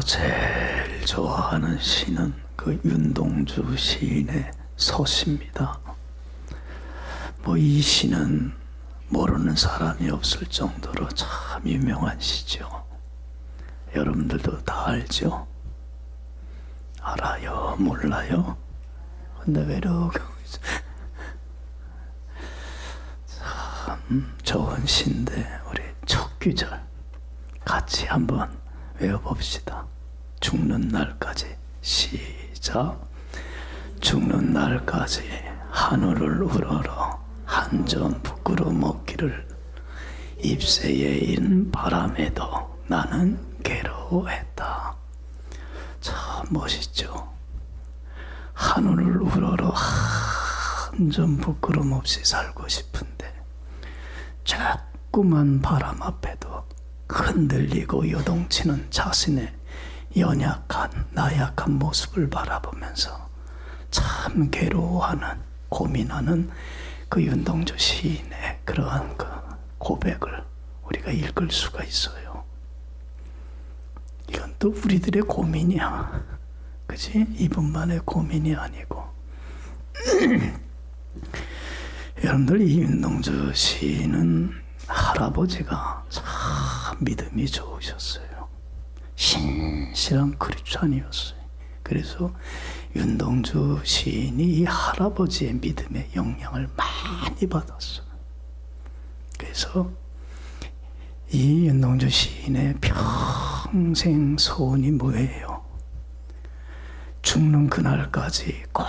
제일 좋아하는 시는 그 윤동주 시인의 서시입니다. 이 시는 모르는 사람이 없을 정도로 참 유명한 시죠. 여러분들도 다 알죠? 알아요? 몰라요? 근데 왜 이렇게 참 좋은 시인데 우리 첫 구절 같이 한번 외워봅시다. 죽는 날까지. 시작. 죽는 날까지 하늘을 우러러 한 점 부끄럼 없기를 잎새에 인 바람에도 나는 괴로워했다. 참 멋있죠. 하늘을 우러러 한 점 부끄럼 없이 살고 싶은데 자꾸만 바람 앞에도 흔들리고 요동치는 자신의 연약한 나약한 모습을 바라보면서 참 괴로워하는 고민하는 그 윤동주 시인의 그러한 그 고백을 우리가 읽을 수가 있어요. 이건 또 우리들의 고민이야. 그치? 이분만의 고민이 아니고 여러분들 이 윤동주 시인은 할아버지가 참 믿음이 좋으셨어요. 신실한 크리스찬이었어요. 그래서 윤동주 시인이 이 할아버지의 믿음의 영향을 많이 받았어요. 그래서 이 윤동주 시인의 평생 소원이 뭐예요? 죽는 그날까지 꼭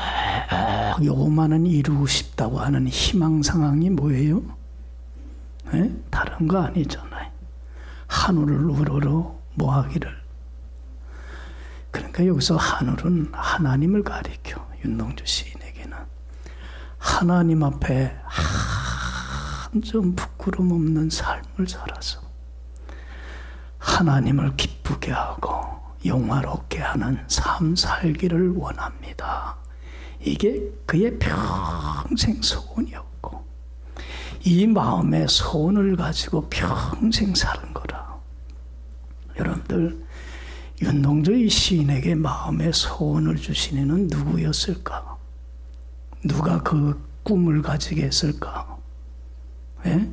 요만은 이루고 싶다고 하는 희망 상황이 뭐예요? 네? 다른 거 아니잖아요. 하늘을 우러러 뭐 하기를. 그러니까 여기서 하늘은 하나님을 가리켜. 윤동주 시인에게는 하나님 앞에 한 점 부끄럼 없는 삶을 살아서 하나님을 기쁘게 하고 영화롭게 하는 삶 살기를 원합니다. 이게 그의 평생 소원이었고 이 마음의 소원을 가지고 평생 사는 거라. 여러분들 윤동주 이 시인에게 마음의 소원을 주신 이는 누구였을까? 누가 그 꿈을 가지게 했을까? 예?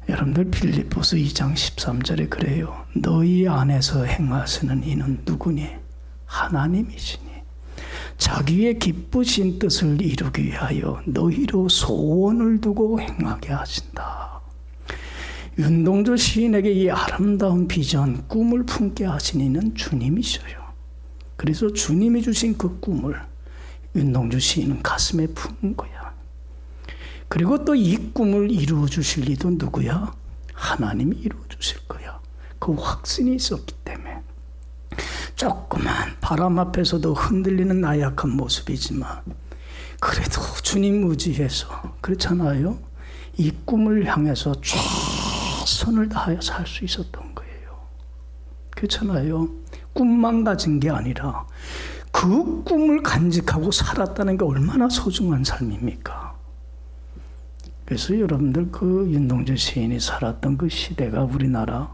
여러분들 빌립보서 2장 13절에 그래요. 너희 안에서 행하시는 이는 누구니? 하나님이시니 자기의 기쁘신 뜻을 이루기 위하여 너희로 소원을 두고 행하게 하신다. 윤동주 시인에게 이 아름다운 비전, 꿈을 품게 하신 이는 주님이셔요. 그래서 주님이 주신 그 꿈을 윤동주 시인은 가슴에 품은 거야. 그리고 또 이 꿈을 이루어 주실 이도 누구야? 하나님이 이루어 주실 거야. 그 확신이 있었기 때문에 조그만 바람 앞에서도 흔들리는 나약한 모습이지만 그래도 주님 의지해서 그렇잖아요. 이 꿈을 향해서 최선을 다하여 살 수 있었던 거예요. 그렇잖아요. 꿈만 가진 게 아니라 그 꿈을 간직하고 살았다는 게 얼마나 소중한 삶입니까? 그래서 여러분들 그 윤동주 시인이 살았던 그 시대가 우리나라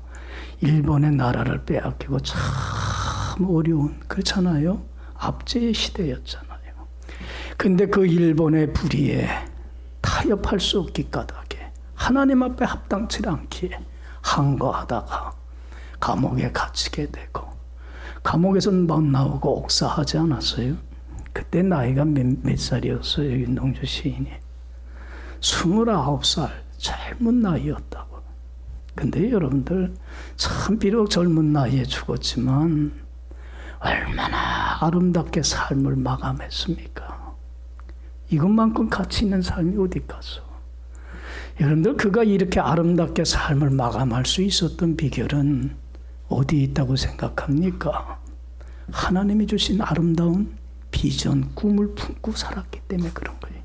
일본의 나라를 빼앗기고 참 어려운 그렇잖아요. 압제의 시대였잖아요. 근데 그 일본의 불의에 타협할 수 없기 까닭에 하나님 앞에 합당치 않기에 항거하다가 감옥에 갇히게 되고 감옥에서 막 나오고 옥사하지 않았어요? 그때 나이가 몇 살이었어요? 윤동주 시인이 29살 젊은 나이였다고. 근데 여러분들 참 비록 젊은 나이에 죽었지만 얼마나 아름답게 삶을 마감했습니까? 이것만큼 가치 있는 삶이 어디 갔어? 여러분들 그가 이렇게 아름답게 삶을 마감할 수 있었던 비결은 어디 있다고 생각합니까? 하나님이 주신 아름다운 비전, 꿈을 품고 살았기 때문에 그런 거예요.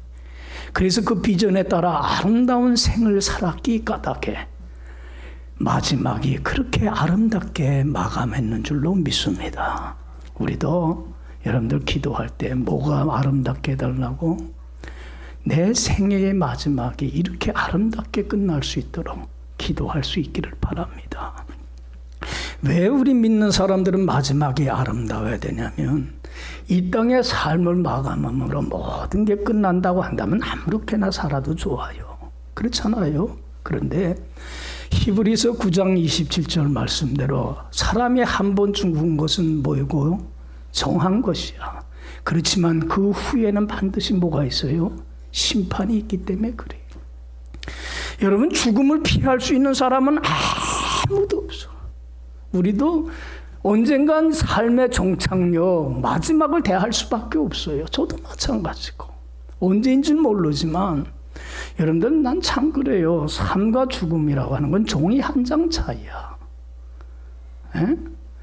그래서 그 비전에 따라 아름다운 생을 살았기 까닭에 마지막이 그렇게 아름답게 마감했는 줄로 믿습니다. 우리도 여러분들 기도할 때 뭐가 아름답게 해달라고? 내 생애의 마지막이 이렇게 아름답게 끝날 수 있도록 기도할 수 있기를 바랍니다. 왜 우리 믿는 사람들은 마지막이 아름다워야 되냐면 이 땅의 삶을 마감함으로 모든 게 끝난다고 한다면 아무렇게나 살아도 좋아요. 그렇잖아요. 그런데 히브리서 9장 27절 말씀대로 사람이 한 번 죽은 것은 뭐이고 정한 것이야. 그렇지만 그 후에는 반드시 뭐가 있어요? 심판이 있기 때문에 그래요. 여러분, 죽음을 피할 수 있는 사람은 아무도 없어. 우리도 언젠간 삶의 종착역, 마지막을 대할 수밖에 없어요. 저도 마찬가지고. 언제인지는 모르지만 여러분들, 난 참 그래요. 삶과 죽음이라고 하는 건 종이 한 장 차이야. 에?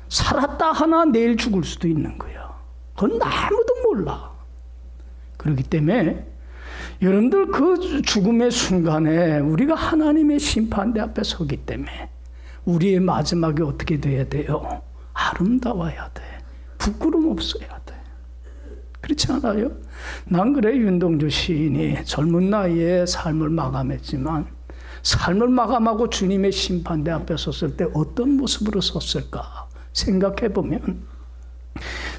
살았다 하나 내일 죽을 수도 있는 거야. 그건 아무도 몰라. 그렇기 때문에 여러분들 그 죽음의 순간에 우리가 하나님의 심판대 앞에 서기 때문에 우리의 마지막이 어떻게 돼야 돼요? 아름다워야 돼. 부끄럼 없어야 돼. 그렇지 않아요? 난 그래, 윤동주 시인이 젊은 나이에 삶을 마감했지만 삶을 마감하고 주님의 심판대 앞에 섰을 때 어떤 모습으로 섰을까 생각해 보면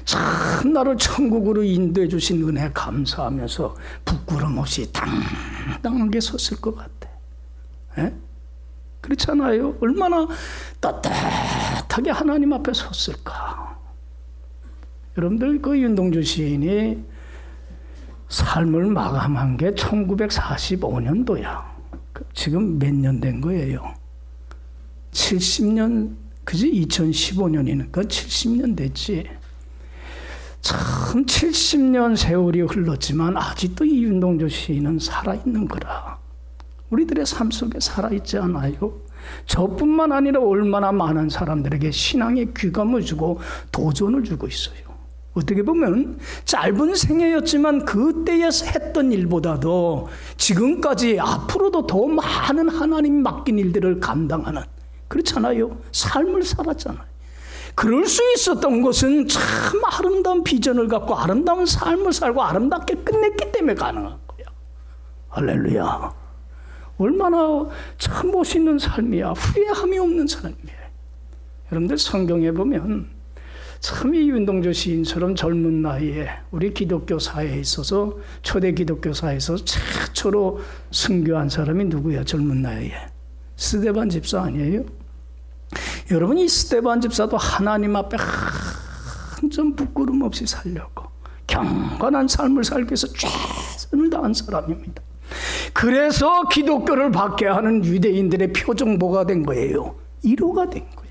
참 나를 천국으로 인도해 주신 은혜 감사하면서 부끄럼 없이 당당하게 섰을 것 같아. 에? 그렇잖아요. 얼마나 따뜻하게 하나님 앞에 섰을까. 여러분들, 그 윤동주 시인이 삶을 마감한 게 1945년도야. 지금 몇 년 된 거예요? 70년, 그지? 2015년이니까 70년 됐지. 참 70년 세월이 흘렀지만 아직도 이 윤동주 시인은 살아있는 거라. 우리들의 삶 속에 살아있지 않아요? 저뿐만 아니라 얼마나 많은 사람들에게 신앙의 귀감을 주고 도전을 주고 있어요. 어떻게 보면 짧은 생애였지만 그때에 했던 일보다도 지금까지 앞으로도 더 많은 하나님 맡긴 일들을 감당하는, 그렇잖아요. 삶을 살았잖아요. 그럴 수 있었던 것은 참 아름다운 비전을 갖고 아름다운 삶을 살고 아름답게 끝냈기 때문에 가능한 거야. 할렐루야. 얼마나 참 멋있는 삶이야. 후회함이 없는 삶이에요. 여러분들, 성경에 보면 참 이 윤동주 시인처럼 젊은 나이에 우리 기독교 사회에 있어서, 초대 기독교 사회에서 최초로 순교한 사람이 누구야? 젊은 나이에 스데반 집사 아니에요? 여러분, 이 스데반 집사도 하나님 앞에 한 점 부끄럼 없이 살려고 경건한 삶을 살기 위해서 최선을 다한 사람입니다. 그래서 기독교를 받게 하는 유대인들의 표정보가 된 거예요. 1호가 된 거야.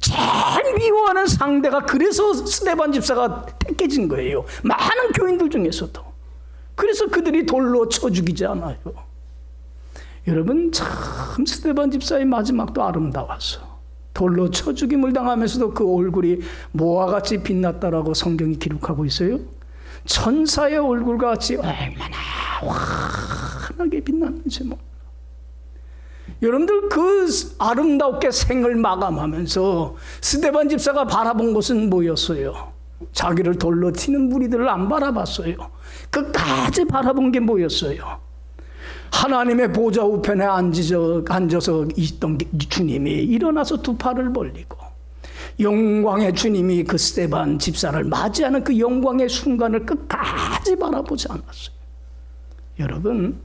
제일 미워하는 상대가 그래서 스데반 집사가 택해진 거예요. 많은 교인들 중에서도. 그래서 그들이 돌로 쳐 죽이지 않아요. 여러분, 참 스데반 집사의 마지막도 아름다웠어. 돌로 쳐 죽임을 당하면서도 그 얼굴이 모와 같이 빛났다라고 성경이 기록하고 있어요. 천사의 얼굴과 같이 얼마나 환하게 빛났는지 뭐. 여러분들, 그 아름답게 생을 마감하면서 스데반 집사가 바라본 것은 뭐였어요? 자기를 돌로 치는 무리들을 안 바라봤어요. 끝까지 바라본 게 뭐였어요? 하나님의 보좌 우편에 앉아서 있던 주님이 일어나서 두 팔을 벌리고 영광의 주님이 그 스데반 집사를 맞이하는 그 영광의 순간을 끝까지 바라보지 않았어요. 여러분,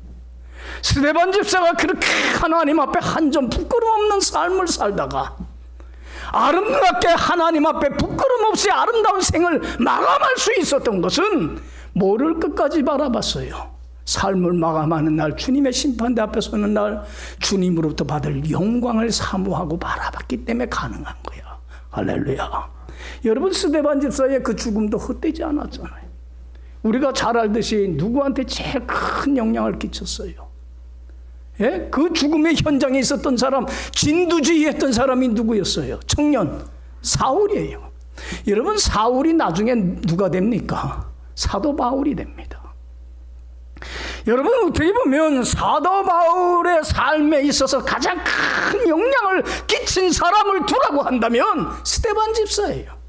스데반 집사가 그렇게 하나님 앞에 한 점 부끄럼 없는 삶을 살다가 아름답게 하나님 앞에 부끄럼 없이 아름다운 생을 마감할 수 있었던 것은 뭐를 끝까지 바라봤어요? 삶을 마감하는 날, 주님의 심판대 앞에 서는 날 주님으로부터 받을 영광을 사모하고 바라봤기 때문에 가능한 거야. 할렐루야. 여러분, 스데반 집사의 그 죽음도 헛되지 않았잖아요. 우리가 잘 알듯이 누구한테 제일 큰 영향을 끼쳤어요? 예? 그 죽음의 현장에 있었던 사람, 진두지휘했던 사람이 누구였어요? 청년 사울이에요. 여러분, 사울이 나중에 누가 됩니까? 사도 바울이 됩니다. 여러분, 어떻게 보면 사도 바울의 삶에 있어서 가장 큰 영향을 끼친 사람을 두라고 한다면 스데반 집사예요.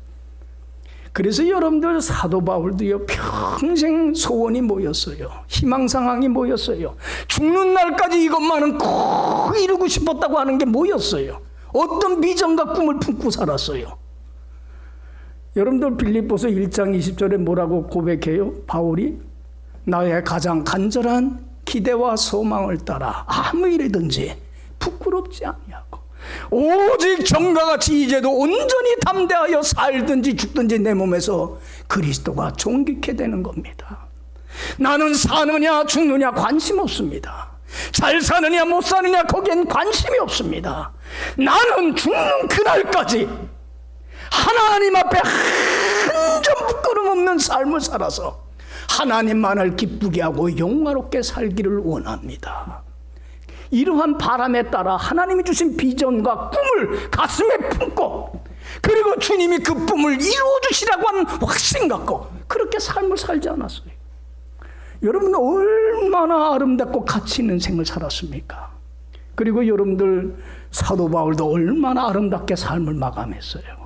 그래서 여러분들, 사도 바울도요, 평생 소원이 뭐였어요? 희망사항이 뭐였어요? 죽는 날까지 이것만은 꼭 이루고 싶었다고 하는 게 뭐였어요? 어떤 비전과 꿈을 품고 살았어요? 여러분들 빌립보서 1장 20절에 뭐라고 고백해요? 바울이 나의 가장 간절한 기대와 소망을 따라 아무 일이든지 부끄럽지 아니하고 오직 전과 같이 이제도 온전히 담대하여 살든지 죽든지 내 몸에서 그리스도가 존귀케 되는 겁니다. 나는 사느냐 죽느냐 관심 없습니다. 잘 사느냐 못 사느냐 거기엔 관심이 없습니다. 나는 죽는 그날까지 하나님 앞에 한 점 부끄럼 없는 삶을 살아서 하나님만을 기쁘게 하고 영화롭게 살기를 원합니다. 이러한 바람에 따라 하나님이 주신 비전과 꿈을 가슴에 품고 그리고 주님이 그 꿈을 이루어 주시라고 하는 확신 갖고 그렇게 삶을 살지 않았어요. 여러분 얼마나 아름답고 가치 있는 생을 살았습니까? 그리고 여러분들 사도 바울도 얼마나 아름답게 삶을 마감했어요.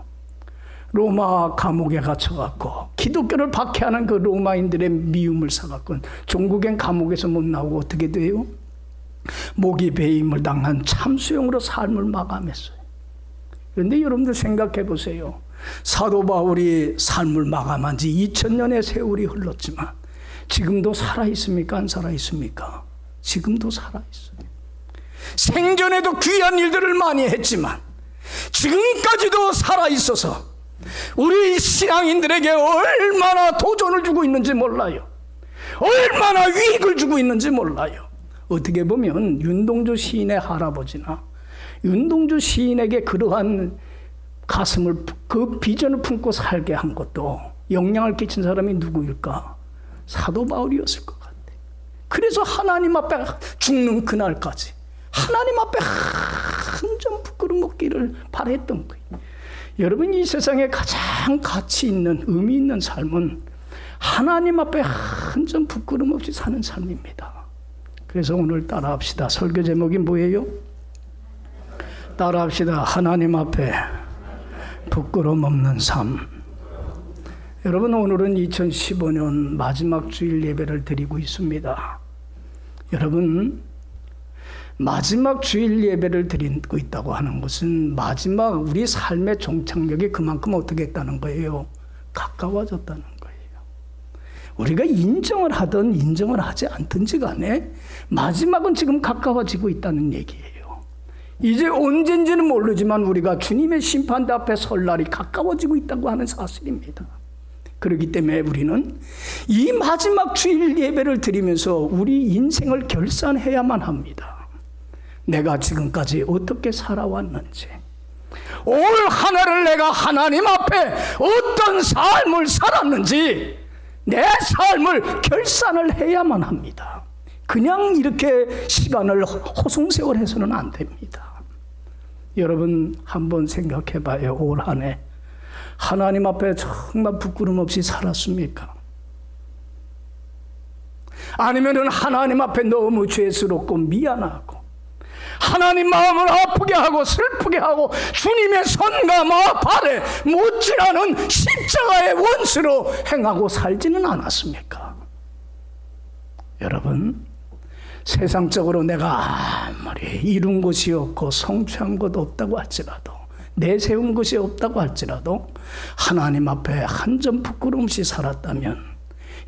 로마 감옥에 갇혀갖고 기독교를 박해하는 그 로마인들의 미움을 사갖고 종국엔 감옥에서 못 나오고 어떻게 돼요? 모기 배임을 당한 참수형으로 삶을 마감했어요. 그런데 여러분들 생각해 보세요. 사도 바울이 삶을 마감한 지 2000년의 세월이 흘렀지만 지금도 살아있습니까? 안 살아있습니까? 지금도 살아있어요. 생전에도 귀한 일들을 많이 했지만 지금까지도 살아있어서 우리 신앙인들에게 얼마나 도전을 주고 있는지 몰라요. 얼마나 위익을 주고 있는지 몰라요. 어떻게 보면 윤동주 시인의 할아버지나 윤동주 시인에게 그러한 가슴을 그 비전을 품고 살게 한 것도 영향을 끼친 사람이 누구일까? 사도 바울이었을 것 같아요. 그래서 하나님 앞에 죽는 그날까지 하나님 앞에 한 점 부끄럼 없기를 바랬던 거예요. 여러분 이 세상에 가장 가치 있는 의미 있는 삶은 하나님 앞에 한 점 부끄럼 없이 사는 삶입니다. 그래서 오늘 따라합시다. 설교 제목이 뭐예요? 따라합시다. 하나님 앞에 부끄럼 없는 삶. 여러분 오늘은 2015년 마지막 주일 예배를 드리고 있습니다. 여러분 마지막 주일 예배를 드리고 있다고 하는 것은 마지막 우리 삶의 종착역이 그만큼 어떻게 했다는 거예요? 가까워졌다는 거예요. 우리가 인정을 하든 인정을 하지 않든지 간에 마지막은 지금 가까워지고 있다는 얘기예요. 이제 언젠지는 모르지만 우리가 주님의 심판대 앞에 설 날이 가까워지고 있다고 하는 사실입니다. 그렇기 때문에 우리는 이 마지막 주일 예배를 드리면서 우리 인생을 결산해야만 합니다. 내가 지금까지 어떻게 살아왔는지, 올 한 해를 내가 하나님 앞에 어떤 삶을 살았는지 내 삶을 결산을 해야만 합니다. 그냥 이렇게 시간을 허송세월해서는 안 됩니다. 여러분 한번 생각해 봐요. 올 한 해 하나님 앞에 정말 부끄럼 없이 살았습니까? 아니면은 하나님 앞에 너무 죄스럽고 미안하고 하나님 마음을 아프게 하고 슬프게 하고 주님의 손과 마음 발에 못지않은 십자가의 원수로 행하고 살지는 않았습니까? 여러분 세상적으로 내가 아무리 이룬 것이 없고 성취한 것 없다고 할지라도 내세운 것이 없다고 할지라도 하나님 앞에 한 점 부끄럼 없이 살았다면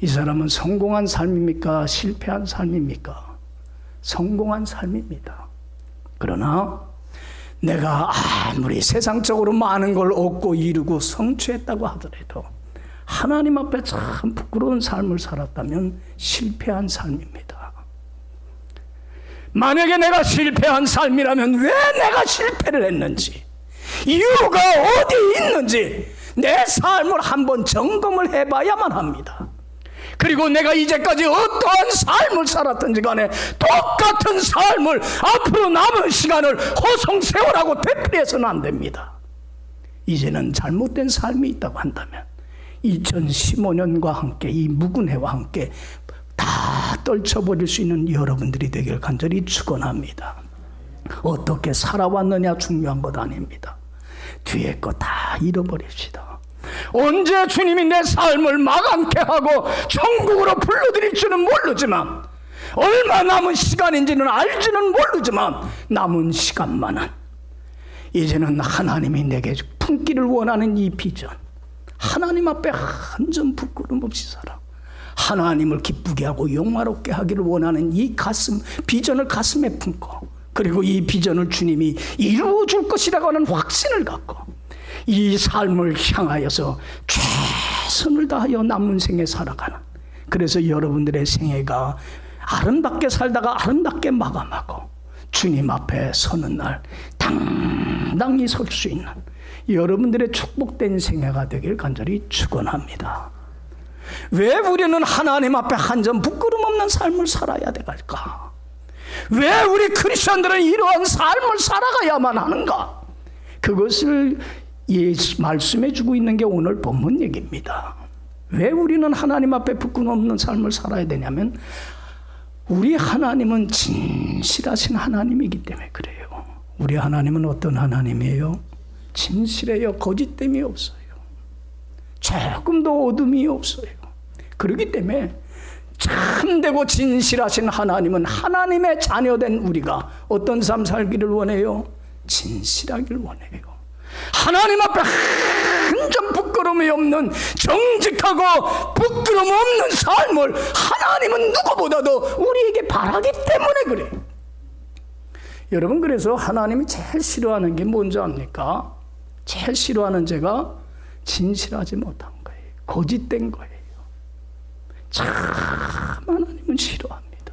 이 사람은 성공한 삶입니까? 실패한 삶입니까? 성공한 삶입니다. 그러나 내가 아무리 세상적으로 많은 걸 얻고 이루고 성취했다고 하더라도 하나님 앞에 참 부끄러운 삶을 살았다면 실패한 삶입니다. 만약에 내가 실패한 삶이라면 왜 내가 실패를 했는지, 이유가 어디 있는지 내 삶을 한번 점검을 해봐야만 합니다. 그리고 내가 이제까지 어떠한 삶을 살았든지 간에 똑같은 삶을 앞으로 남은 시간을 허송세월하고 되풀이해서는 안 됩니다. 이제는 잘못된 삶이 있다고 한다면 2015년과 함께 이 묵은 해와 함께 다 떨쳐버릴 수 있는 여러분들이 되길 간절히 축원합니다. 어떻게 살아왔느냐 중요한 것 아닙니다. 뒤에 거 다 잃어버립시다. 언제 주님이 내 삶을 마감케 하고 천국으로 불러들일지는 모르지만, 얼마 남은 시간인지는 알지는 모르지만, 남은 시간만은 이제는 하나님이 내게 품기를 원하는 이 비전, 하나님 앞에 한 점 부끄럼 없이 살아 하나님을 기쁘게 하고 영화롭게 하기를 원하는 이 비전을 가슴에 품고, 그리고 이 비전을 주님이 이루어 줄 것이라고 하는 확신을 갖고 이 삶을 향하여서 최선을 다하여 남은 생에 살아가는, 그래서 여러분들의 생애가 아름답게 살다가 아름답게 마감하고 주님 앞에 서는 날 당당히 설 수 있는 여러분들의 축복된 생애가 되길 간절히 축원합니다. 왜 우리는 하나님 앞에 한 점 부끄럼 없는 삶을 살아야 될까? 왜 우리 크리스천들은 이러한 삶을 살아가야만 하는가? 그것을 말씀해 주고 있는 게 오늘 본문 얘기입니다. 왜 우리는 하나님 앞에 부끄럼 없는 삶을 살아야 되냐면, 우리 하나님은 진실하신 하나님이기 때문에 그래요. 우리 하나님은 어떤 하나님이에요? 진실해요. 거짓됨이 없어요. 조금도 어둠이 없어요. 그렇기 때문에 참되고 진실하신 하나님은 하나님의 자녀된 우리가 어떤 삶 살기를 원해요? 진실하기를 원해요. 하나님 앞에 한 점 부끄러움이 없는 정직하고 부끄러움 없는 삶을 하나님은 누구보다도 우리에게 바라기 때문에 그래요. 여러분, 그래서 하나님이 제일 싫어하는 게 뭔지 압니까? 제일 싫어하는 죄가 진실하지 못한 거예요. 거짓된 거예요. 참 하나님은 싫어합니다.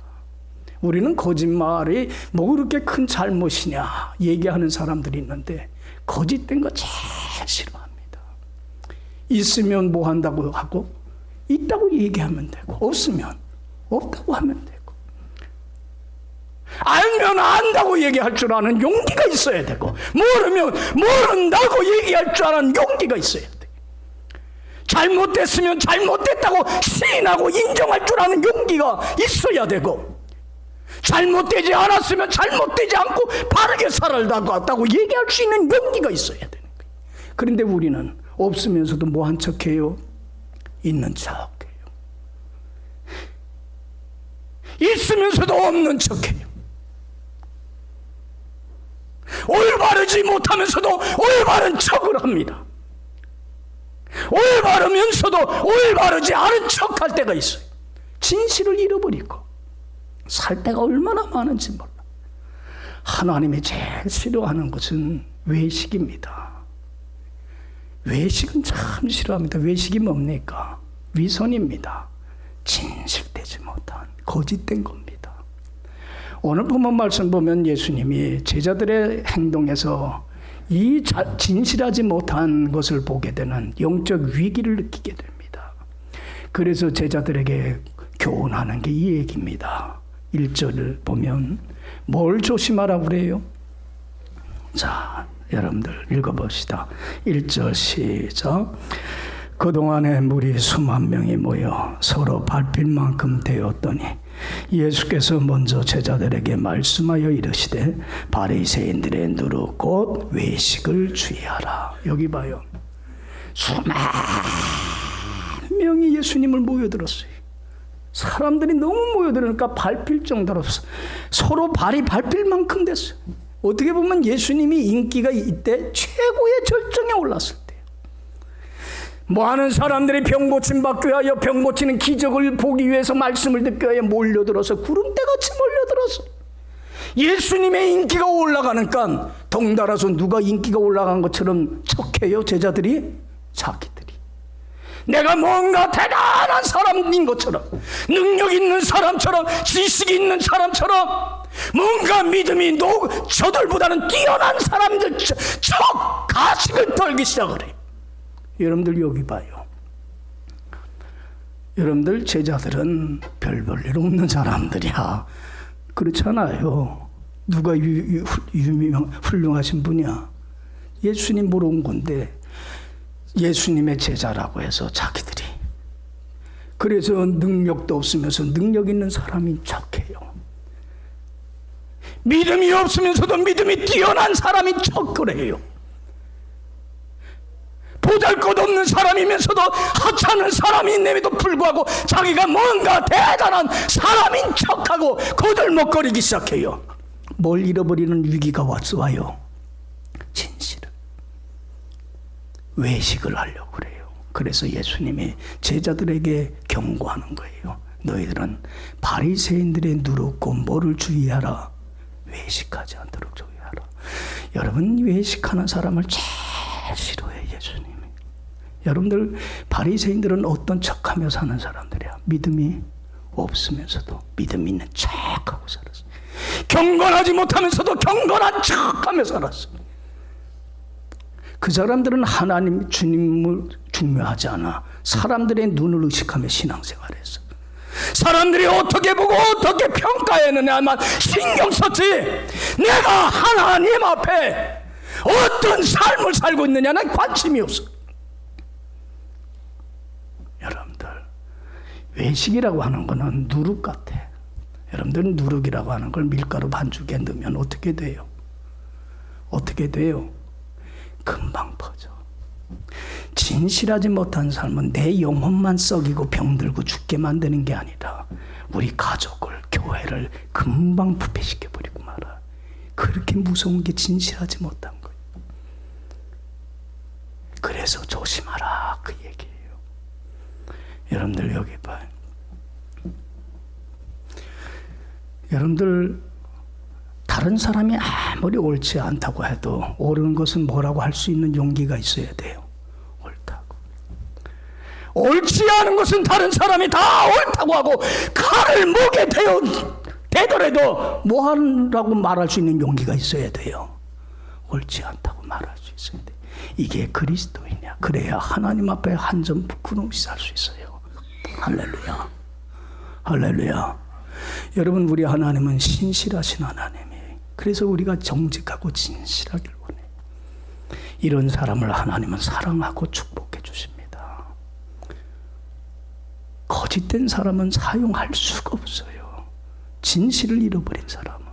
우리는 거짓말이 뭐 그렇게 큰 잘못이냐 얘기하는 사람들이 있는데, 거짓된 거 제일 싫어합니다. 있으면 뭐 한다고 하고, 있다고 얘기하면 되고, 없으면 없다고 하면 되고, 알면 안다고 얘기할 줄 아는 용기가 있어야 되고, 모르면 모른다고 얘기할 줄 아는 용기가 있어야 돼. 잘못됐으면 잘못됐다고 시인하고 인정할 줄 아는 용기가 있어야 되고, 잘못되지 않았으면 잘못되지 않고 바르게 살아가다고 얘기할 수 있는 용기가 있어야 되는 거예요. 그런데 우리는 없으면서도 뭐 한 척해요? 있는 척해요. 있으면서도 없는 척해요. 올바르지 못하면서도 올바른 척을 합니다. 올바르면서도 올바르지 않은 척할 때가 있어요. 진실을 잃어버리고 살 때가 얼마나 많은지 몰라. 하나님이 제일 싫어하는 것은 외식입니다. 외식은 참 싫어합니다. 외식이 뭡니까? 위선입니다. 진실되지 못한 거짓된 겁니다. 오늘 본문 말씀 보면 예수님이 제자들의 행동에서 이 진실하지 못한 것을 보게 되는 영적 위기를 느끼게 됩니다. 그래서 제자들에게 교훈하는 게 이 얘기입니다. 1절을 보면 뭘 조심하라고 그래요? 자, 여러분들 읽어봅시다. 1절 시작. 그동안에 무리 수만 명이 모여 서로 밟힐 만큼 되었더니 예수께서 먼저 제자들에게 말씀하여 이르시되 바리새인들의 누룩 곧 외식을 주의하라. 여기 봐요. 수만 명이 예수님을 모여들었어요. 사람들이 너무 모여들으니까 밟힐 정도로 서로 발이 밟힐 만큼 됐어요. 어떻게 보면 예수님이 인기가 이때 최고의 절정에 올랐을 때예요. 많은 사람들이 병 고침 받기 위하여 병 고치는 기적을 보기 위해서 말씀을 듣기 위하여 몰려들어서 구름대같이 몰려들어서 예수님의 인기가 올라가니까 덩달아서 누가 인기가 올라간 것처럼 척해요. 제자들이 자기들이 내가 뭔가 대단한 사람인 것처럼, 능력 있는 사람처럼, 지식이 있는 사람처럼, 뭔가 믿음이 저들보다는 뛰어난 사람들 척 가식을 떨기 시작을 해요. 여러분들 여기 봐요. 여러분들 제자들은 별 볼 일 없는 사람들이야. 그렇잖아요. 누가 훌륭하신 분이야? 예수님 보러 온 건데 예수님의 제자라고 해서 자기들이, 그래서 능력도 없으면서 능력 있는 사람인 척해요. 믿음이 없으면서도 믿음이 뛰어난 사람인 척을 해요. 보잘것없는 사람이면서도 하찮은 사람임에도 불구하고 자기가 뭔가 대단한 사람인 척하고 거들먹거리기 시작해요. 뭘 잃어버리는 위기가 와요? 진실. 외식을 하려고 그래요. 그래서 예수님이 제자들에게 경고하는 거예요. 너희들은 바리새인들의 누룩고 뭐를 주의하라? 외식하지 않도록 주의하라. 여러분, 외식하는 사람을 제일 싫어해 예수님이. 여러분들, 바리새인들은 어떤 척하며 사는 사람들이야? 믿음이 없으면서도 믿음 있는 척하고 살았어. 경건하지 못하면서도 경건한 척하며 살았어. 그 사람들은 하나님 주님을 중요하지 않아. 사람들의 눈을 의식하며 신앙생활했어. 사람들이 어떻게 보고 어떻게 평가했느냐만 신경 썼지, 내가 하나님 앞에 어떤 삶을 살고 있느냐는 관심이 없어. 여러분들, 외식이라고 하는 거는 누룩 같아. 여러분들, 누룩이라고 하는 걸 밀가루 반죽에 넣으면 어떻게 돼요? 어떻게 돼요? 금방 퍼져. 진실하지 못한 삶은 내 영혼만 썩이고 병들고 죽게 만드는 게 아니라 우리 가족을, 교회를 금방 부패시켜 버리고 말아. 그렇게 무서운 게 진실하지 못한 거예요. 그래서 조심하라, 그 얘기예요. 여러분들, 여기 봐요. 여러분들, 다른 사람이 아무리 옳지 않다고 해도 옳은 것은 뭐라고 할 수 있는 용기가 있어야 돼요. 옳다고. 옳지 않은 것은 다른 사람이 다 옳다고 하고 칼을 목에 대더라도 뭐 하라고 말할 수 있는 용기가 있어야 돼요. 옳지 않다고 말할 수 있어야 돼. 이게 그리스도이냐? 그래야 하나님 앞에 한 점 부끄럼 없이 살 수 있어요. 할렐루야. 할렐루야. 여러분, 우리 하나님은 신실하신 하나님이에요. 그래서 우리가 정직하고 진실하길 원해요. 이런 사람을 하나님은 사랑하고 축복해 주십니다. 거짓된 사람은 사용할 수가 없어요. 진실을 잃어버린 사람은.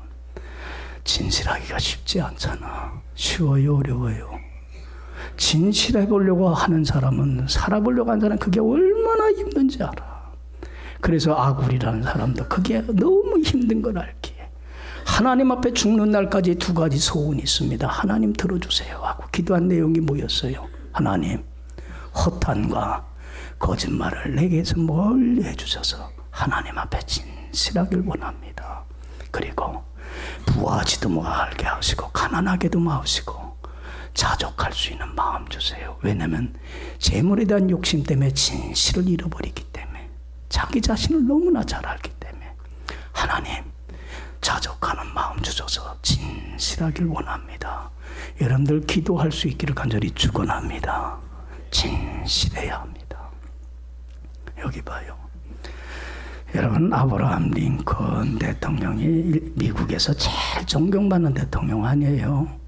진실하기가 쉽지 않잖아. 쉬워요, 어려워요? 진실해 보려고 하는 사람은, 살아보려고 하는 사람은 그게 얼마나 힘든지 알아. 그래서 아굴이라는 사람도 그게 너무 힘든 걸 알기에 하나님 앞에 죽는 날까지 두 가지 소원이 있습니다. 하나님 들어주세요 하고 기도한 내용이 뭐였어요? 하나님, 허탄과 거짓말을 내게서 멀리 해주셔서 하나님 앞에 진실하길 원합니다. 그리고 부하지도 말게 하시고 가난하게도 마시고 자족할 수 있는 마음 주세요. 왜냐하면 재물에 대한 욕심 때문에 진실을 잃어버리기 때문에, 자기 자신을 너무나 잘 알기 때문에 하나님, 자족하는 마음 주셔서 진실하길 원합니다. 여러분들, 기도할 수 있기를 간절히 축원합니다. 진실해야 합니다. 여기 봐요. 여러분, 아브라함 링컨 대통령이 미국에서 제일 존경받는 대통령 아니에요?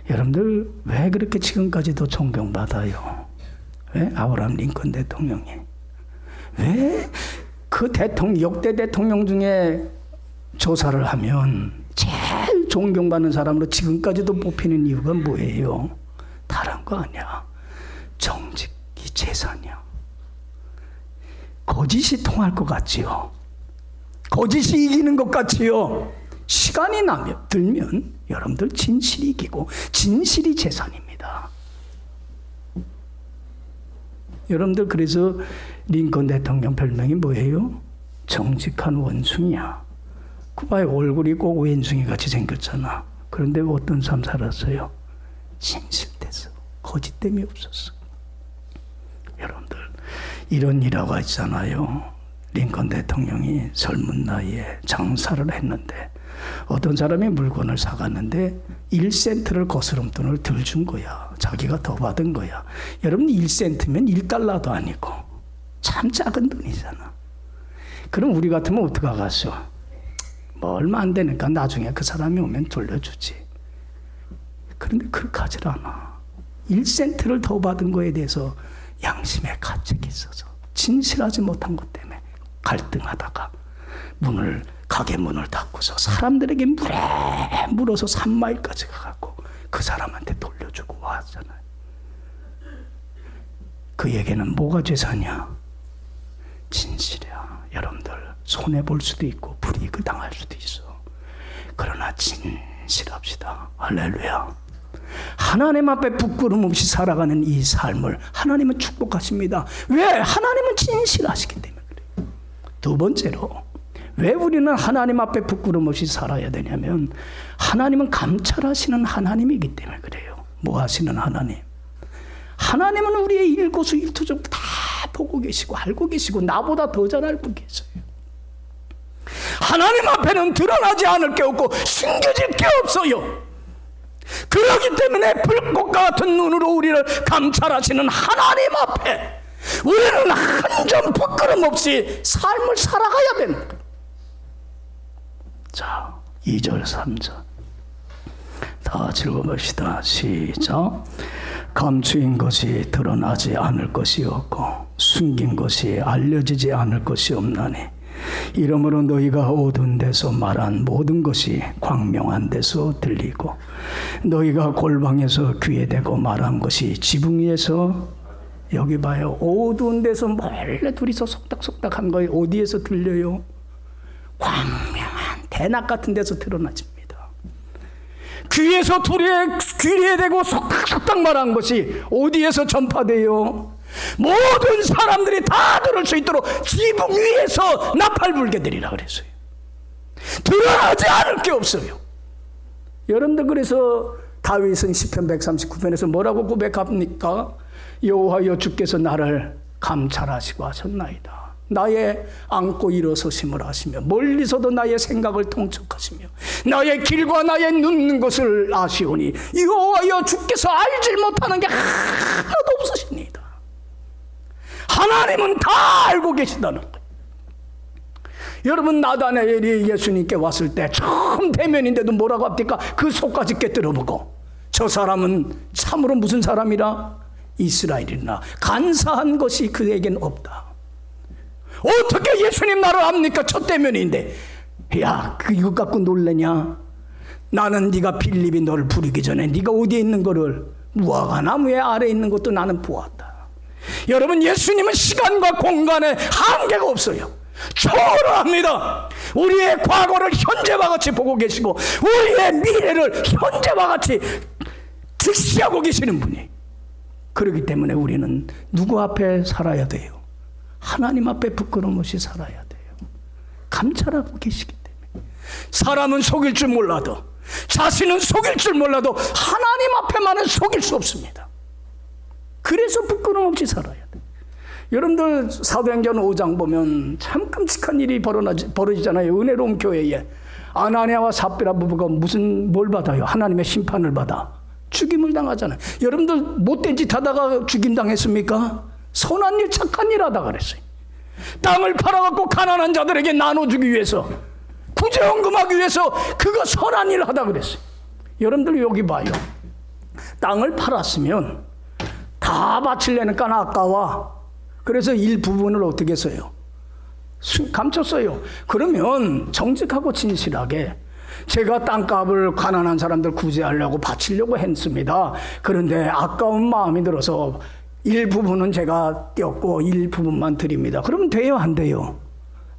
여러분들, 왜 그렇게 지금까지도 존경받아요? 왜? 아브라함 링컨 대통령이. 왜? 그 대통령, 역대 대통령 중에 조사를 하면 제일 존경받는 사람으로 지금까지도 뽑히는 이유가 뭐예요? 다른 거 아니야. 정직이 재산이야. 거짓이 통할 것 같지요? 거짓이 이기는 것 같지요? 시간이 들면 여러분들, 진실이 이기고 진실이 재산입니다. 여러분들, 그래서 링컨 대통령 별명이 뭐예요? 정직한 원숭이야. 그 봐요, 얼굴이 꼭 원숭이 같이 생겼잖아. 그런데 어떤 삶 살았어요? 진실돼서, 거짓됨이 없었어. 여러분들, 이런 일화가 있잖아요. 링컨 대통령이 젊은 나이에 장사를 했는데 어떤 사람이 물건을 사갔는데 1센트를 거스름돈을 덜 준 거야. 자기가 더 받은 거야. 여러분, 1센트면 1달러도 아니고 참 작은 돈이잖아. 그럼 우리 같으면 어떡하겠어? 뭐 얼마 안 되니까 나중에 그 사람이 오면 돌려주지. 그런데 그렇게 하질 않아. 1센트를 더 받은 거에 대해서 양심의 가책이 있어서 진실하지 못한 것 때문에 갈등하다가 가게 문을 닫고서 사람들에게 물어서 3마일까지 가고 그 사람한테 돌려주고 왔잖아요. 그에게는 뭐가 재산이야? 진실이야. 여러분들, 손해볼 수도 있고 불이익을 당할 수도 있어. 그러나 진실합시다. 할렐루야. 하나님 앞에 부끄럼 없이 살아가는 이 삶을 하나님은 축복하십니다. 왜? 하나님은 진실하시기 때문에 그래요. 두 번째로 왜 우리는 하나님 앞에 부끄럼 없이 살아야 되냐면 하나님은 감찰하시는 하나님이기 때문에 그래요. 뭐 하시는 하나님? 하나님은 우리의 일거수일투족 다 보고 계시고 알고 계시고 나보다 더 잘 알고 계세요. 하나님 앞에는 드러나지 않을 게 없고 숨겨질 게 없어요. 그렇기 때문에 불꽃과 같은 눈으로 우리를 감찰하시는 하나님 앞에 우리는 한 점 부끄럼 없이 삶을 살아가야 되는 거예요. 자, 2절 3절 다 같이 읽어봅시다. 시작. 감추인 것이 드러나지 않을 것이 없고 숨긴 것이 알려지지 않을 것이 없나니 이러므로 너희가 어두운 데서 말한 모든 것이 광명한 데서 들리고 너희가 골방에서 귀에 대고 말한 것이 지붕 위에서 여기 봐요. 어두운 데서 몰래 둘이서 속닥속닥한 거예요. 어디에서 들려요? 광명한 대낮 같은 데서 드러나집니다. 귀에서 귀에 대고 속닥속닥 말한 것이 어디에서 전파돼요? 모든 사람들이 다 들을 수 있도록 지붕 위에서 나팔 불게 되리라 그랬어요. 드러나지 않을 게 없어요. 여러분들 그래서 다윗은 시편 139편에서 뭐라고 고백합니까? 여호와여 주께서 나를 감찰하시고 하셨나이다. 나의 안고 일어서심을 하시며 멀리서도 나의 생각을 통촉하시며 나의 길과 나의 눕는 것을 아시오니 여호와여 주께서 알지 못하는 게 하나도 없으십니다. 하나님은 다 알고 계시다는 거예요. 여러분 나다나엘이 예수님께 왔을 때 처음 대면인데도 뭐라고 합니까? 그 속까지 깨뜨려보고 저 사람은 참으로 무슨 사람이라? 이스라엘이나 간사한 것이 그에겐 없다. 어떻게 예수님 나를 압니까? 첫 대면인데 야, 이것 갖고 놀래냐? 나는 네가 빌립이 너를 부르기 전에 네가 어디에 있는 거를 무화과 나무의 아래에 있는 것도 나는 보았다. 여러분 예수님은 시간과 공간에 한계가 없어요. 초월합니다. 우리의 과거를 현재와 같이 보고 계시고 우리의 미래를 현재와 같이 직시하고 계시는 분이. 그렇기 때문에 우리는 누구 앞에 살아야 돼요? 하나님 앞에 부끄러움 없이 살아야 돼요. 감찰하고 계시기 때문에. 사람은 속일 줄 몰라도 자신은 속일 줄 몰라도 하나님 앞에만은 속일 수 없습니다. 그래서 부끄러움 없이 살아야 돼요. 여러분들 사도행전 5장 보면 참 끔찍한 일이 벌어지잖아요. 은혜로운 교회에 아나니아와 삽비라 부부가 뭘 받아요? 하나님의 심판을 받아 죽임을 당하잖아요. 여러분들 못된 짓 하다가 죽임 당했습니까? 선한 일 착한 일 하다가 그랬어요. 땅을 팔아갖고 가난한 자들에게 나눠주기 위해서 구제헌금하기 위해서 그거 선한 일 하다 그랬어요. 여러분들 여기 봐요. 땅을 팔았으면 다 바치려니까 아까워. 그래서 일부분을 어떻게 했어요? 감췄어요. 그러면 정직하고 진실하게 제가 땅값을 가난한 사람들 구제하려고 바치려고 했습니다. 그런데 아까운 마음이 들어서 일부분은 제가 떼었고 일부분만 드립니다. 그러면 돼요? 안 돼요?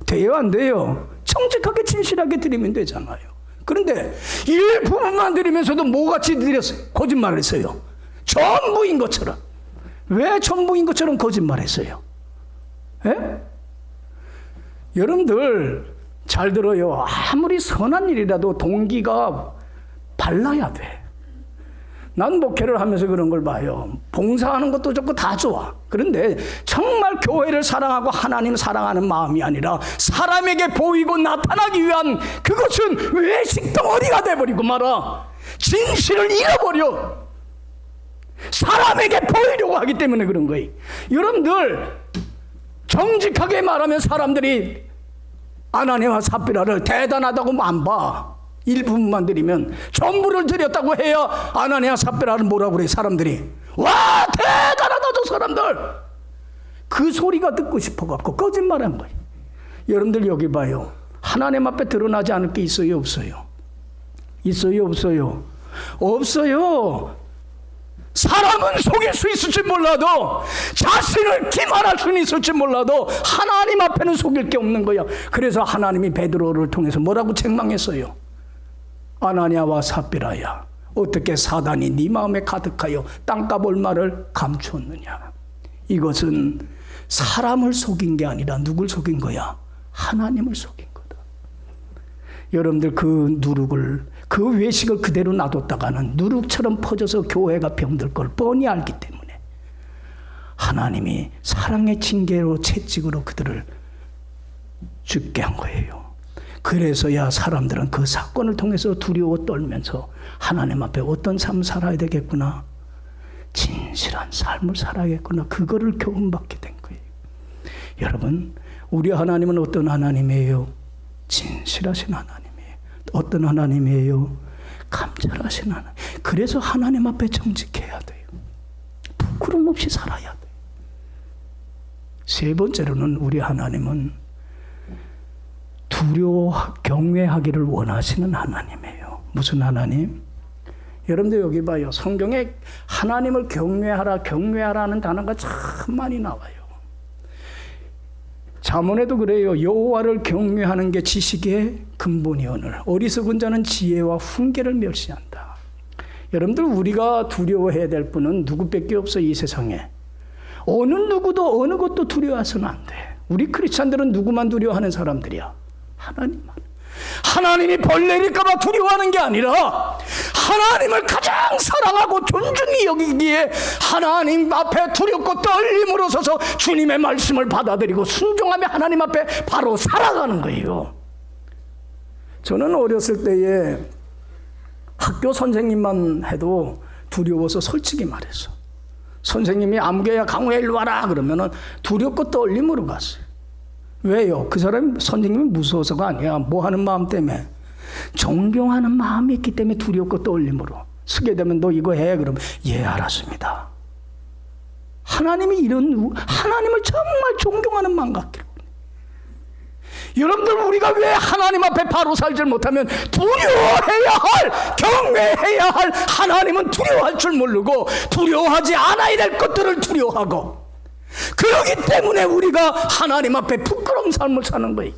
돼요? 안 돼요? 정직하게 진실하게 드리면 되잖아요. 그런데 일부분만 드리면서도 뭐같이 드렸어요? 거짓말을 했어요. 전부인 것처럼. 왜 전부인 것처럼 거짓말했어요? 예? 여러분들 잘 들어요. 아무리 선한 일이라도 동기가 발라야 돼. 난 목회를 하면서 그런 걸 봐요. 봉사하는 것도 좋고 다 좋아. 그런데 정말 교회를 사랑하고 하나님 사랑하는 마음이 아니라 사람에게 보이고 나타나기 위한 그것은 외식 덩어리가 돼버리고 말아. 진실을 잃어버려. 사람에게 보이려고 하기 때문에 그런 거예요. 여러분들 정직하게 말하면 사람들이 아나니아와 삽비라를 대단하다고 안 봐. 일부분만 드리면 전부를 드렸다고 해야 아나니아 삽비라를 뭐라고 그래 사람들이. 와 대단하다 저 사람들. 그 소리가 듣고 싶어갖고 거짓말한 거예요. 여러분들 여기 봐요. 하나님 앞에 드러나지 않을 게 있어요 없어요? 있어요 없어요? 없어요. 사람은 속일 수 있을지 몰라도 자신을 기만할 수는 있을지 몰라도 하나님 앞에는 속일 게 없는 거야. 그래서 하나님이 베드로를 통해서 뭐라고 책망했어요? 아나니아와 삽비라야 어떻게 사단이 네 마음에 가득하여 땅값 얼마를 감추었느냐. 이것은 사람을 속인 게 아니라 누굴 속인 거야? 하나님을 속인 거다. 여러분들 그 누룩을, 그 외식을 그대로 놔뒀다가는 누룩처럼 퍼져서 교회가 병들 걸 뻔히 알기 때문에 하나님이 사랑의 징계로 채찍으로 그들을 죽게 한 거예요. 그래서야 사람들은 그 사건을 통해서 두려워 떨면서 하나님 앞에 어떤 삶을 살아야 되겠구나, 진실한 삶을 살아야겠구나, 그거를 교훈받게 된 거예요. 여러분, 우리 하나님은 어떤 하나님이에요? 진실하신 하나님이에요. 어떤 하나님이에요? 감찰하신 하나님. 그래서 하나님 앞에 정직해야 돼요. 부끄럼 없이 살아야 돼요. 세 번째로는 우리 하나님은 경외하기를 원하시는 하나님이에요. 무슨 하나님? 여러분들 여기 봐요. 성경에 하나님을 경외하라는 단어가 참 많이 나와요. 잠언에도 그래요. 여호와를 경외하는 게 지식의 근본이오늘 어리석은 자는 지혜와 훈계를 멸시한다. 여러분들 우리가 두려워해야 될 분은 누구밖에 없어. 이 세상에 어느 누구도 어느 것도 두려워해서는 안 돼. 우리 크리스찬들은 누구만 두려워하는 사람들이야? 하나님만. 하나님이 벌 내릴까 봐 두려워하는 게 아니라 하나님을 가장 사랑하고 존중히 여기기에 하나님 앞에 두렵고 떨림으로 서서 주님의 말씀을 받아들이고 순종하며 하나님 앞에 바로 살아가는 거예요. 저는 어렸을 때에 학교 선생님만 해도 두려워서 솔직히 말했어. 선생님이 아무개야 강우야 일로 와라 그러면은 두렵고 떨림으로 갔어요. 왜요? 그 사람이 선생님이 무서워서가 아니야. 뭐 하는 마음 때문에? 존경하는 마음이 있기 때문에 두렵고 떨림으로. 쓰게 되면 너 이거 해. 그러면 예 알았습니다. 하나님이 하나님을 정말 존경하는 마음 같기로. 여러분들 우리가 왜 하나님 앞에 바로 살지 못하면 두려워해야 할, 경외해야 할 하나님은 두려워할 줄 모르고 두려워하지 않아야 될 것들을 두려워하고, 그렇기 때문에 우리가 하나님 앞에 부끄러운 삶을 사는 거예요.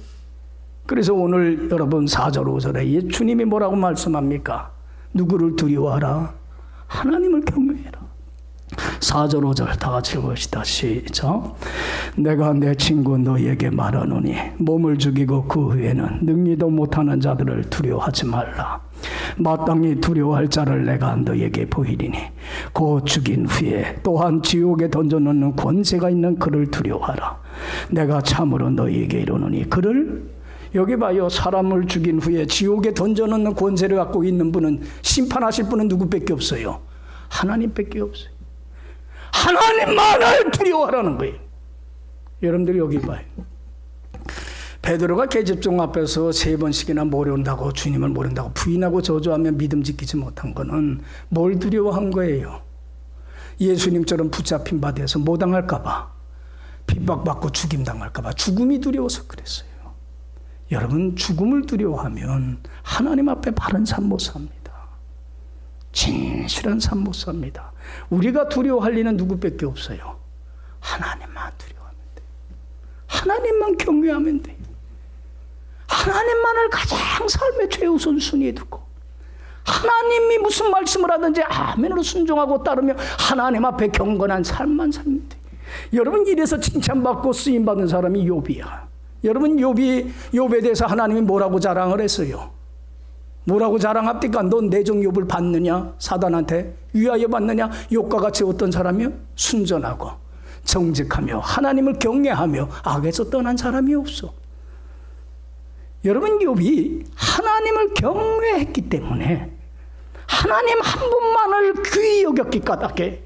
그래서 오늘 여러분 4절 5절에 주님이 뭐라고 말씀합니까? 누구를 두려워하라? 하나님을 경외해라. 4절 5절 다 같이 읽읍시다. 시작. 내가 내 친구 너희에게 말하노니 몸을 죽이고 그 후에는 능리도 못하는 자들을 두려워하지 말라. 마땅히 두려워할 자를 내가 너희에게 보이리니 곧 죽인 후에 또한 지옥에 던져놓는 권세가 있는 그를 두려워하라. 내가 참으로 너희에게 이르노니 그를, 여기 봐요. 사람을 죽인 후에 지옥에 던져놓는 권세를 갖고 있는 분은, 심판하실 분은 누구밖에 없어요? 하나님밖에 없어요. 하나님만을 두려워하라는 거예요. 여러분들이 여기 봐요. 베드로가 계집종 앞에서 3번씩이나 모른다고, 주님을 모른다고 부인하고 저주하며 믿음 지키지 못한 거는 뭘 두려워한 거예요? 예수님처럼 붙잡힌 바 돼서 못 당할까 봐, 핍박받고 죽임당할까 봐 죽음이 두려워서 그랬어요. 여러분 죽음을 두려워하면 하나님 앞에 바른 삶 못 삽니다. 진실한 삶 못 삽니다. 우리가 두려워할 리는 누구밖에 없어요? 하나님만 두려워하면 돼요. 하나님만 경외하면 돼요. 하나님만을 가장 삶의 최우선 순위에 두고 하나님이 무슨 말씀을 하든지 아멘으로 순종하고 따르며 하나님 앞에 경건한 삶만 살면 돼요. 여러분 이래서 칭찬받고 쓰임받은 사람이 욥이야. 여러분 욥에 대해서 하나님이 뭐라고 자랑을 했어요? 뭐라고 자랑합니까? 넌 내 종 욥을 봤느냐? 사단한테 위하여 봤느냐? 욥과 같이 어떤 사람이요? 순전하고 정직하며 하나님을 경외하며 악에서 떠난 사람이 없어. 여러분 욥이 하나님을 경외했기 때문에 하나님 한 분만을 귀히 여겼기 까닭에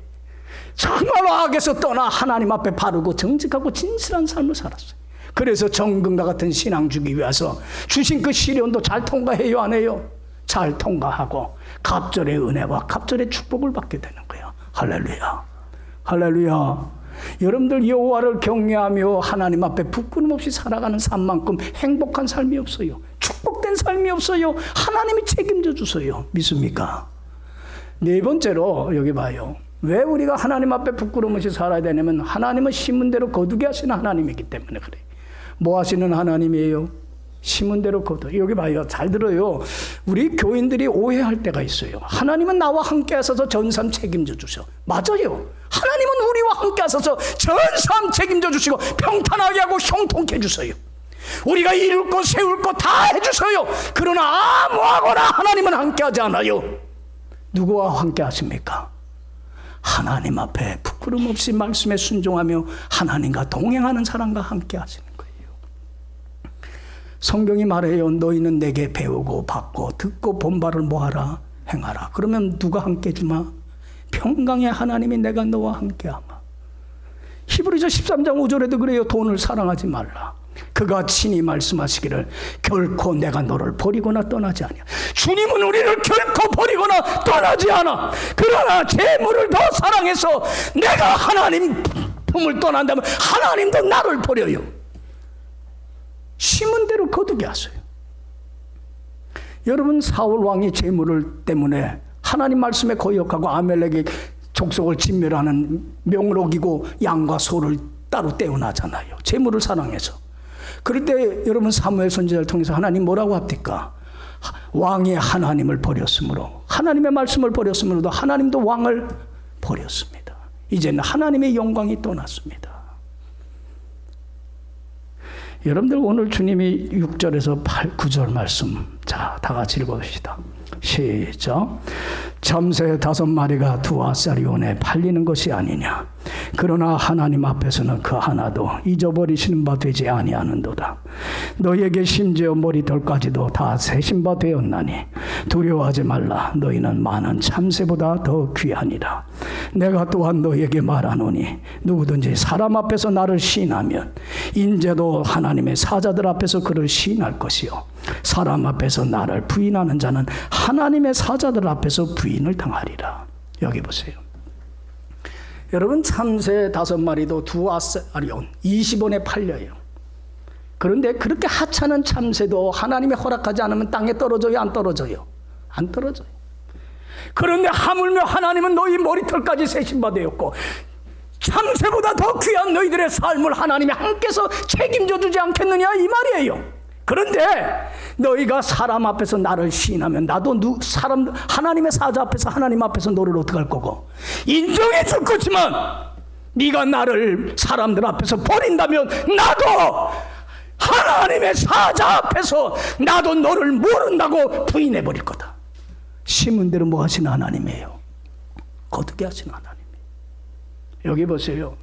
정말 악에서 떠나 하나님 앞에 바르고 정직하고 진실한 삶을 살았어요. 그래서 정금과 같은 신앙 주기 위해서 주신 그 시련도 잘 통과해요, 안 해요? 잘 통과하고 갑절의 은혜와 갑절의 축복을 받게 되는 거예요. 할렐루야, 할렐루야. 여러분들 여호와를 경외하며 하나님 앞에 부끄럼 없이 살아가는 삶만큼 행복한 삶이 없어요. 축복된 삶이 없어요. 하나님이 책임져 주세요. 믿습니까? 네 번째로 여기 봐요. 왜 우리가 하나님 앞에 부끄럼 없이 살아야 되냐면 하나님은 심은 대로 거두게 하시는 하나님이기 때문에 그래요. 뭐 하시는 하나님이에요? 심은 대로 거둬. 여기 봐요. 잘 들어요. 우리 교인들이 오해할 때가 있어요. 하나님은 나와 함께 하셔서 전삼 책임져 주셔. 맞아요. 하나님은 우리와 함께 하셔서 전삼 책임져 주시고 평탄하게 하고 형통케 해주세요. 우리가 이룰 것 세울 것 다 해주세요. 그러나 아무하거나 하나님은 함께 하지 않아요. 누구와 함께 하십니까? 하나님 앞에 부끄럼 없이 말씀에 순종하며 하나님과 동행하는 사람과 함께 하시는 거예요. 성경이 말해요. 너희는 내게 배우고 받고 듣고 본 바를 뭐하라? 행하라. 그러면 누가 함께 주마? 평강의 하나님이 내가 너와 함께 하마. 히브리서 13장 5절에도 그래요. 돈을 사랑하지 말라. 그가 친히 말씀하시기를 결코 내가 너를 버리거나 떠나지 아니야. 주님은 우리를 결코 버리거나 떠나지 않아. 그러나 재물을 더 사랑해서 내가 하나님 품을 떠난다면 하나님도 나를 버려요. 심은 대로 거두게 하세요. 여러분, 사울 왕이 재물을 때문에 하나님 말씀에 거역하고 아멜렉의 족속을 진멸하는 명록이고 양과 소를 따로 떼어나잖아요. 재물을 사랑해서. 그럴 때 여러분 사무엘 선지자를 통해서 하나님 뭐라고 합니까? 왕이 하나님을 버렸으므로, 하나님의 말씀을 버렸으므로도 하나님도 왕을 버렸습니다. 이제는 하나님의 영광이 떠났습니다. 여러분들 오늘 주님이 6절에서 9절 말씀, 자, 다 같이 읽어봅시다. 시작. 참새 5마리가 두 아사리온에 팔리는 것이 아니냐. 그러나 하나님 앞에서는 그 하나도 잊어버리시는 바 되지 아니하는도다. 너희에게 심지어 머리털까지도 다 세신 바 되었나니 두려워하지 말라. 너희는 많은 참새보다 더 귀하니라. 내가 또한 너희에게 말하노니 누구든지 사람 앞에서 나를 시인하면 인제도 하나님의 사자들 앞에서 그를 시인할 것이요 사람 앞에서 나를 부인하는 자는 하나님의 사자들 앞에서 부인을 당하리라. 여기 보세요. 여러분, 참새 5마리도 두 아사리온 20원에 팔려요. 그런데 그렇게 하찮은 참새도 하나님이 허락하지 않으면 땅에 떨어져요? 안 떨어져요? 안 떨어져요. 그런데 하물며 하나님은 너희 머리털까지 세신 바 되었고 참새보다 더 귀한 너희들의 삶을 하나님이 함께서 책임져 주지 않겠느냐, 이 말이에요. 그런데 너희가 사람 앞에서 나를 시인하면 나도 하나님의 사자 앞에서 하나님 앞에서 너를 어떻게 할 거고 인정해 줄 거지만 네가 나를 사람들 앞에서 버린다면 나도 하나님의 사자 앞에서 나도 너를 모른다고 부인해 버릴 거다. 심은 대로 뭐 하시는 하나님이에요? 거두게 하시는 하나님이에요. 여기 보세요.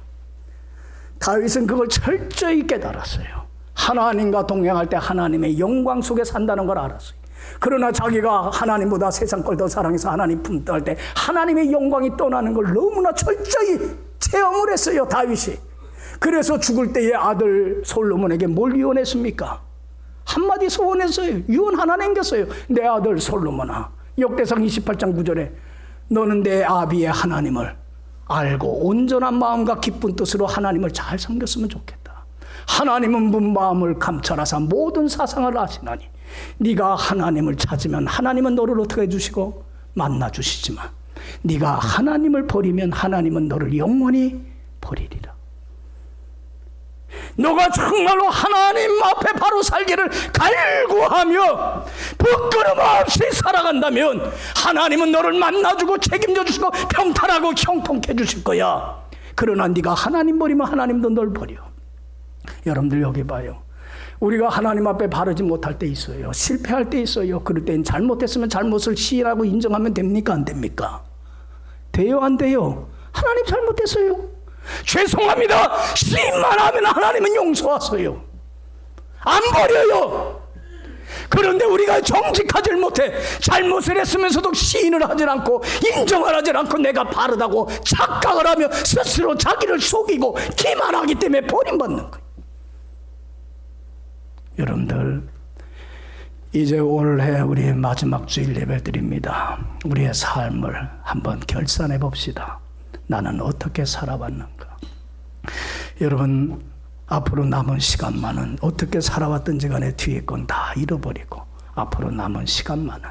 다윗은 그걸 철저히 깨달았어요. 하나님과 동행할 때 하나님의 영광 속에 산다는 걸 알았어요. 그러나 자기가 하나님보다 세상 걸 더 사랑해서 하나님 품떠할 때 하나님의 영광이 떠나는 걸 너무나 철저히 체험을 했어요, 다윗이. 그래서 죽을 때의 아들 솔로몬에게 뭘 유언했습니까? 한마디 소원했어요. 유언 하나 남겼어요. 내 아들 솔로몬아, 역대상 28장 9절에 너는 내 아비의 하나님을 알고 온전한 마음과 기쁜 뜻으로 하나님을 잘 섬겼으면 좋겠다. 하나님은 문 마음을 감찰하사 모든 사상을 아시나니 네가 하나님을 찾으면 하나님은 너를 어떻게 해주시고 만나 주시지만 네가 하나님을 버리면 하나님은 너를 영원히 버리리라. 너가 정말로 하나님 앞에 바로 살기를 갈구하며 부끄럼 없이 살아간다면 하나님은 너를 만나주고 책임져 주시고 평탄하고 형통케 해주실 거야. 그러나 네가 하나님 버리면 하나님도 널 버려. 여러분들 여기 봐요. 우리가 하나님 앞에 바르지 못할 때 있어요. 실패할 때 있어요. 그럴 땐 잘못했으면 잘못을 시인하고 인정하면 됩니까? 안 됩니까? 돼요? 안 돼요? 하나님 잘못했어요. 죄송합니다. 시인만 하면 하나님은 용서하세요. 안 버려요. 그런데 우리가 정직하지 못해 잘못을 했으면서도 시인을 하지 않고 인정을 하지 않고 내가 바르다고 착각을 하며 스스로 자기를 속이고 기만하기 때문에 버림받는 거예요. 여러분들, 이제 올해 우리의 마지막 주일 예배 드립니다. 우리의 삶을 한번 결산해 봅시다. 나는 어떻게 살아왔는가? 여러분, 앞으로 남은 시간만은 어떻게 살아왔든지 간에 뒤에 건 다 잃어버리고 앞으로 남은 시간만은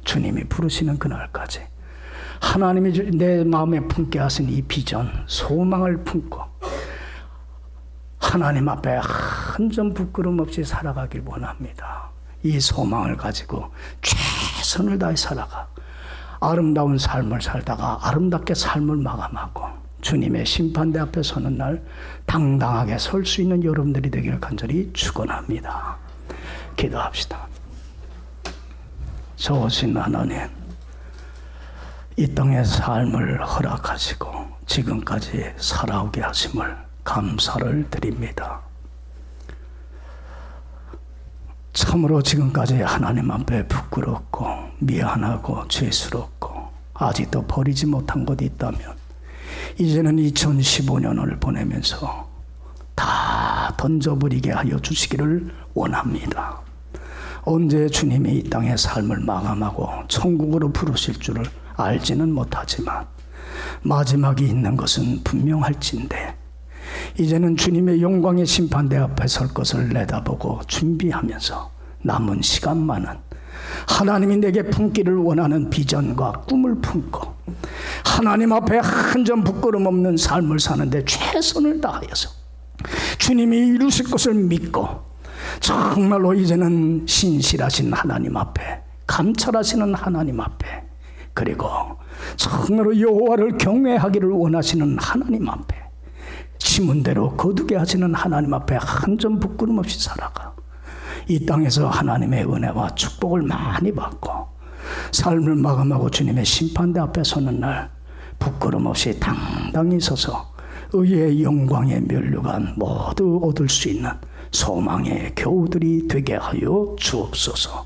주님이 부르시는 그날까지 하나님이 내 마음에 품게 하신 이 비전, 소망을 품고 하나님 앞에 한 점 부끄럼 없이 살아가길 원합니다. 이 소망을 가지고 최선을 다해 살아가 아름다운 삶을 살다가 아름답게 삶을 마감하고 주님의 심판대 앞에 서는 날 당당하게 설 수 있는 여러분들이 되기를 간절히 축원합니다. 기도합시다. 좋으신 하나님, 이 땅의 삶을 허락하시고 지금까지 살아오게 하심을 감사를 드립니다. 참으로 지금까지 하나님 앞에 부끄럽고 미안하고 죄스럽고 아직도 버리지 못한 것이 있다면 이제는 2015년을 보내면서 다 던져버리게 하여 주시기를 원합니다. 언제 주님이 이 땅의 삶을 마감하고 천국으로 부르실 줄을 알지는 못하지만 마지막이 있는 것은 분명할진데 이제는 주님의 영광의 심판대 앞에 설 것을 내다보고 준비하면서 남은 시간만은 하나님이 내게 품기를 원하는 비전과 꿈을 품고 하나님 앞에 한 점 부끄럼 없는 삶을 사는데 최선을 다하여서 주님이 이루실 것을 믿고 정말로 이제는 신실하신 하나님 앞에 감찰하시는 하나님 앞에 그리고 정말로 여호와를 경외하기를 원하시는 하나님 앞에 심은 대로 거두게 하시는 하나님 앞에 한 점 부끄럼 없이 살아가 이 땅에서 하나님의 은혜와 축복을 많이 받고 삶을 마감하고 주님의 심판대 앞에 서는 날 부끄럼 없이 당당히 서서 의의 영광의 면류관 모두 얻을 수 있는 소망의 교우들이 되게 하여 주옵소서.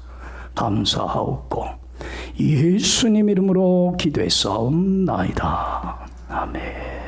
감사하옵고 예수님 이름으로 기도했사옵나이다. 아멘.